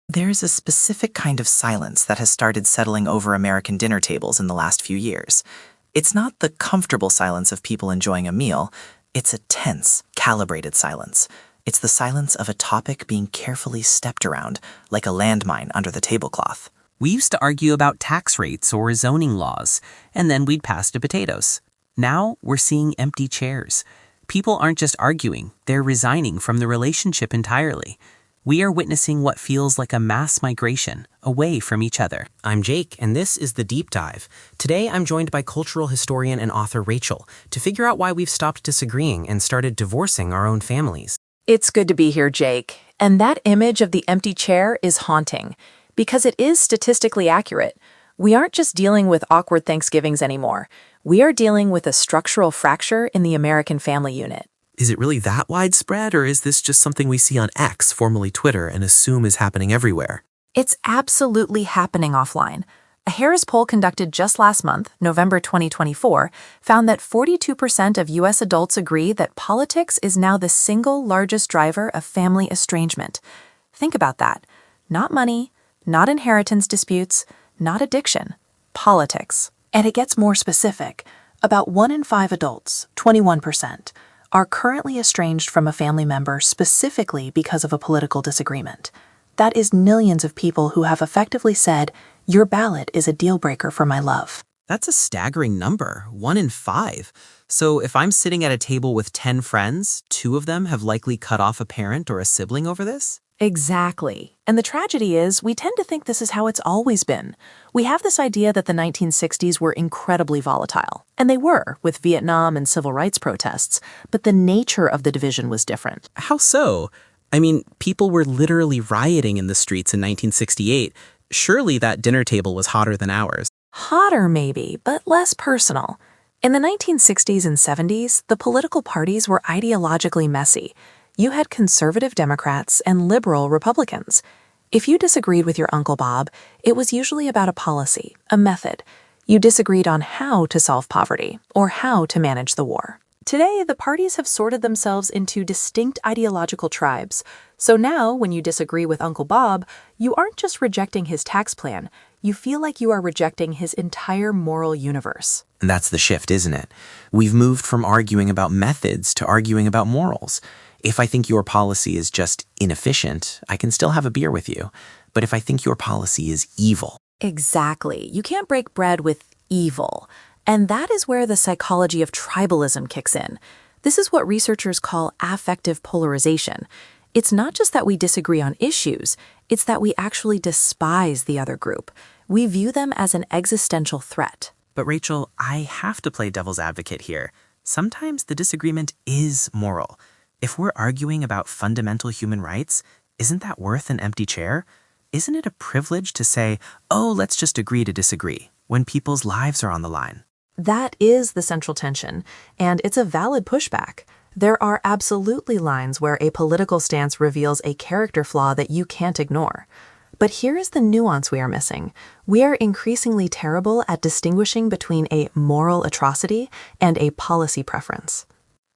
There's a specific kind of silence that has started settling over American dinner tables in the last few years. It's not the comfortable silence of people enjoying a meal, it's a tense, calibrated silence. It's the silence of a topic being carefully stepped around, like a landmine under the tablecloth. We used to argue about tax rates or zoning laws, and then we'd pass to potatoes. Now we're seeing empty chairs. People aren't just arguing, they're resigning from the relationship entirely. We are witnessing what feels like a mass migration away from each other. I'm Jake, and this is The Deep Dive. Today, I'm joined by cultural historian and author Rachel to figure out why we've stopped disagreeing and started divorcing our own families. It's good to be here, Jake. And that image of the empty chair is haunting, because it is statistically accurate. We aren't just dealing with awkward Thanksgivings anymore. We are dealing with a structural fracture in the American family unit. Is it really that widespread, or is this just something we see on X, formerly Twitter, and assume is happening everywhere? It's absolutely happening offline. A Harris poll conducted just last month, November 2024, found that 42% of U.S. adults agree that politics is now the single largest driver of family estrangement. Think about that. Not money, not inheritance disputes, not addiction. Politics. And it gets more specific. About 1 in 5 adults, 21%, are currently estranged from a family member specifically because of a political disagreement. That is millions of people who have effectively said, "Your ballot is a deal breaker for my love." That's a staggering number, 1 in 5. So if I'm sitting at a table with 10 friends, 2 of them have likely cut off a parent or a sibling over this? Exactly. And the tragedy is, we tend to think this is how it's always been. We have this idea that the 1960s were incredibly volatile. And they were, with Vietnam and civil rights protests. But the nature of the division was different. How so? I mean, people were literally rioting in the streets in 1968. Surely that dinner table was hotter than ours. Hotter, maybe, but less personal. In the 1960s and 70s, the political parties were ideologically messy. You had conservative Democrats and liberal Republicans. If you disagreed with your Uncle Bob, it was usually about a policy, a method. You disagreed on how to solve poverty or how to manage the war. Today, the parties have sorted themselves into distinct ideological tribes. So now, when you disagree with Uncle Bob, you aren't just rejecting his tax plan. You feel like you are rejecting his entire moral universe. And that's the shift, isn't it? We've moved from arguing about methods to arguing about morals. If I think your policy is just inefficient, I can still have a beer with you. But if I think your policy is evil... Exactly. You can't break bread with evil. And that is where the psychology of tribalism kicks in. This is what researchers call affective polarization. It's not just that we disagree on issues, it's that we actually despise the other group. We view them as an existential threat. But Rachel, I have to play devil's advocate here. Sometimes the disagreement is moral. If we're arguing about fundamental human rights, isn't that worth an empty chair? Isn't it a privilege to say, oh, let's just agree to disagree, when people's lives are on the line? That is the central tension, and it's a valid pushback. There are absolutely lines where a political stance reveals a character flaw that you can't ignore. But here is the nuance we are missing. We are increasingly terrible at distinguishing between a moral atrocity and a policy preference.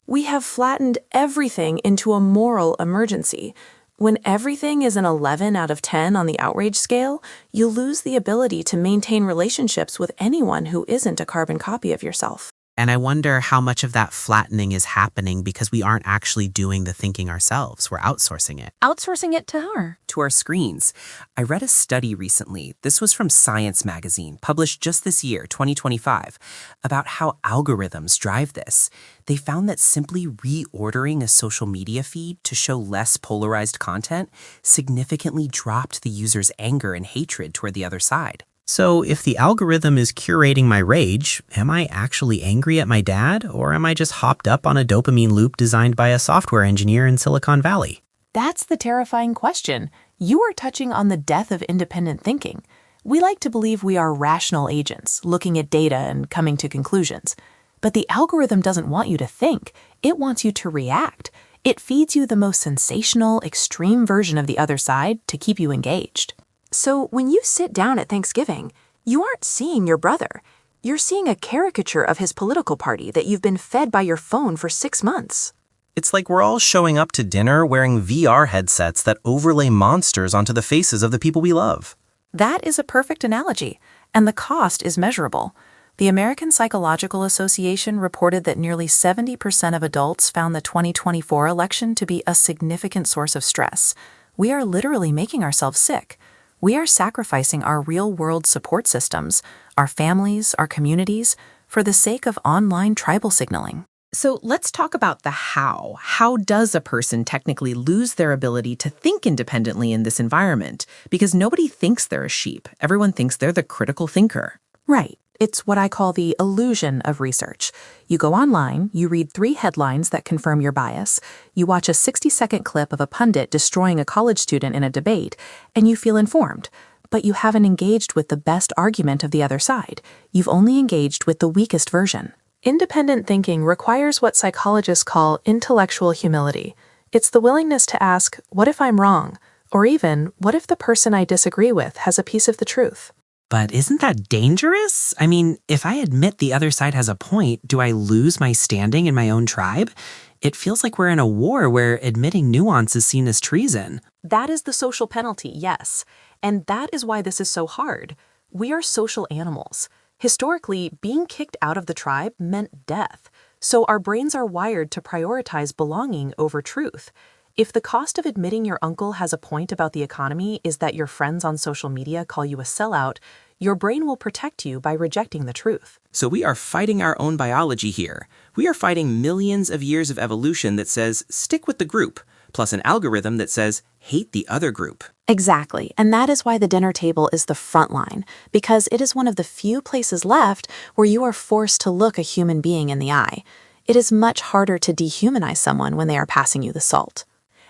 We have flattened everything into a moral emergency. When everything is an 11 out of 10 on the outrage scale, you lose the ability to maintain relationships with anyone who isn't a carbon copy of yourself. And I wonder how much of that flattening is happening because we aren't actually doing the thinking ourselves. We're outsourcing it. Outsourcing it to her. To our screens. I read a study recently, this was from Science magazine, published just this year, 2025, about how algorithms drive this. They found that simply reordering a social media feed to show less polarized content significantly dropped the user's anger and hatred toward the other side. So if the algorithm is curating my rage, am I actually angry at my dad, or am I just hopped up on a dopamine loop designed by a software engineer in Silicon Valley? That's the terrifying question. You are touching on the death of independent thinking. We like to believe we are rational agents, looking at data and coming to conclusions. But the algorithm doesn't want you to think. It wants you to react. It feeds you the most sensational, extreme version of the other side to keep you engaged. So when you sit down at Thanksgiving, you aren't seeing your brother. You're seeing a caricature of his political party that you've been fed by your phone for 6 months. It's like we're all showing up to dinner wearing VR headsets that overlay monsters onto the faces of the people we love. That is a perfect analogy, and the cost is measurable. The American Psychological Association reported that nearly 70% of adults found the 2024 election to be a significant source of stress. We are literally making ourselves sick. We are sacrificing our real-world support systems, our families, our communities, for the sake of online tribal signaling. So let's talk about the how. How does a person technically lose their ability to think independently in this environment? Because nobody thinks they're a sheep. Everyone thinks they're the critical thinker. Right. It's what I call the illusion of research. You go online, you read 3 headlines that confirm your bias, you watch a 60-second clip of a pundit destroying a college student in a debate, and you feel informed. But you haven't engaged with the best argument of the other side. You've only engaged with the weakest version. Independent thinking requires what psychologists call intellectual humility. It's the willingness to ask, what if I'm wrong? Or even, what if the person I disagree with has a piece of the truth? But isn't that dangerous? I mean, if I admit the other side has a point, do I lose my standing in my own tribe? It feels like we're in a war where admitting nuance is seen as treason. That is the social penalty, yes. And that is why this is so hard. We are social animals. Historically, being kicked out of the tribe meant death. So our brains are wired to prioritize belonging over truth. If the cost of admitting your uncle has a point about the economy is that your friends on social media call you a sellout, your brain will protect you by rejecting the truth. So we are fighting our own biology here. We are fighting millions of years of evolution that says, stick with the group, plus an algorithm that says, hate the other group. Exactly, and that is why the dinner table is the front line, because it is one of the few places left where you are forced to look a human being in the eye. It is much harder to dehumanize someone when they are passing you the salt.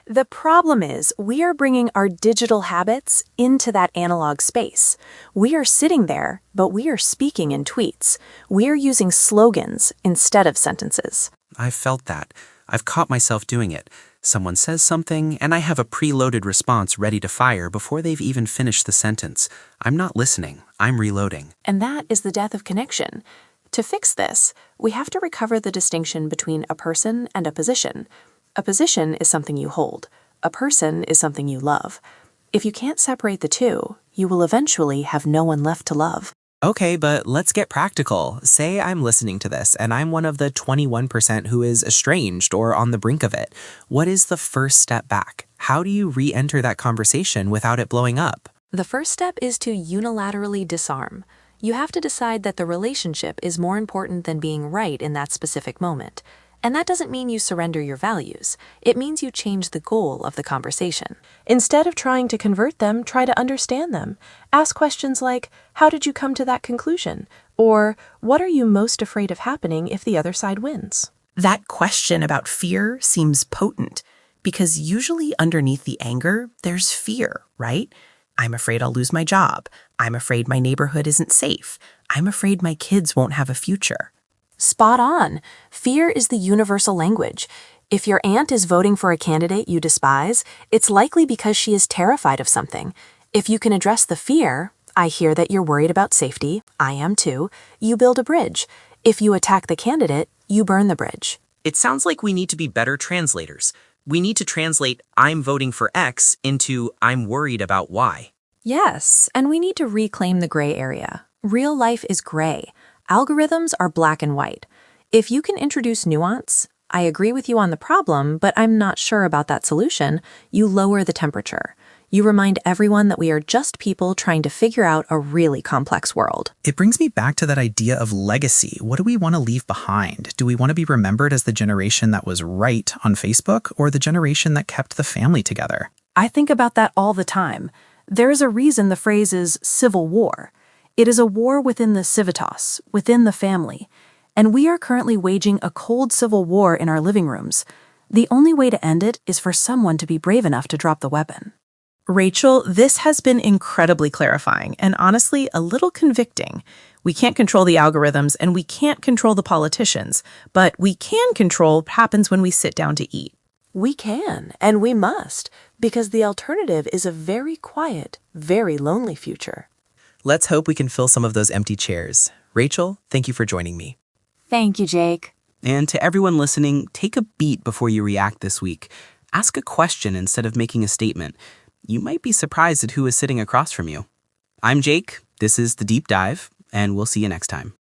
The problem is, we are bringing our digital habits into that analog space. We are sitting there, but we are speaking in tweets. We are using slogans instead of sentences. I've felt that. I've caught myself doing it. Someone says something, and I have a preloaded response ready to fire before they've even finished the sentence. I'm not listening. I'm reloading. And that is the death of connection. To fix this, we have to recover the distinction between a person and a position. A position is something you hold. A person is something you love. If you can't separate the two, you will eventually have no one left to love. Okay, but let's get practical. Say I'm listening to this, and I'm one of the 21% who is estranged or on the brink of it. What is the first step back? How do you re-enter that conversation without it blowing up? The first step is to unilaterally disarm. You have to decide that the relationship is more important than being right in that specific moment. And that doesn't mean you surrender your values. It means you change the goal of the conversation. Instead of trying to convert them, try to understand them. Ask questions like, how did you come to that conclusion? Or, what are you most afraid of happening if the other side wins? That question about fear seems potent, because usually underneath the anger, there's fear, right? I'm afraid I'll lose my job. I'm afraid my neighborhood isn't safe. I'm afraid my kids won't have a future. Spot on. Fear is the universal language. If your aunt is voting for a candidate you despise, it's likely because she is terrified of something. If you can address the fear, I hear that you're worried about safety, I am too, you build a bridge. If you attack the candidate, you burn the bridge. It sounds like we need to be better translators. We need to translate I'm voting for X into I'm worried about Y. Yes, and we need to reclaim the gray area. Real life is gray. Algorithms are black and white. If you can introduce nuance, I agree with you on the problem, but I'm not sure about that solution, you lower the temperature. You remind everyone that we are just people trying to figure out a really complex world. It brings me back to that idea of legacy. What do we want to leave behind? Do we want to be remembered as the generation that was right on Facebook or the generation that kept the family together? I think about that all the time. There is a reason the phrase is civil war. It is a war within the civitas, within the family. And we are currently waging a cold civil war in our living rooms. The only way to end it is for someone to be brave enough to drop the weapon. Rachel, this has been incredibly clarifying and honestly a little convicting. We can't control the algorithms and we can't control the politicians, but we can control what happens when we sit down to eat. We can, and we must, because the alternative is a very quiet, very lonely future. Let's hope we can fill some of those empty chairs. Rachel, thank you for joining me. Thank you, Jake. And to everyone listening, take a beat before you react this week. Ask a question instead of making a statement. You might be surprised at who is sitting across from you. I'm Jake, this is The Deep Dive, and we'll see you next time.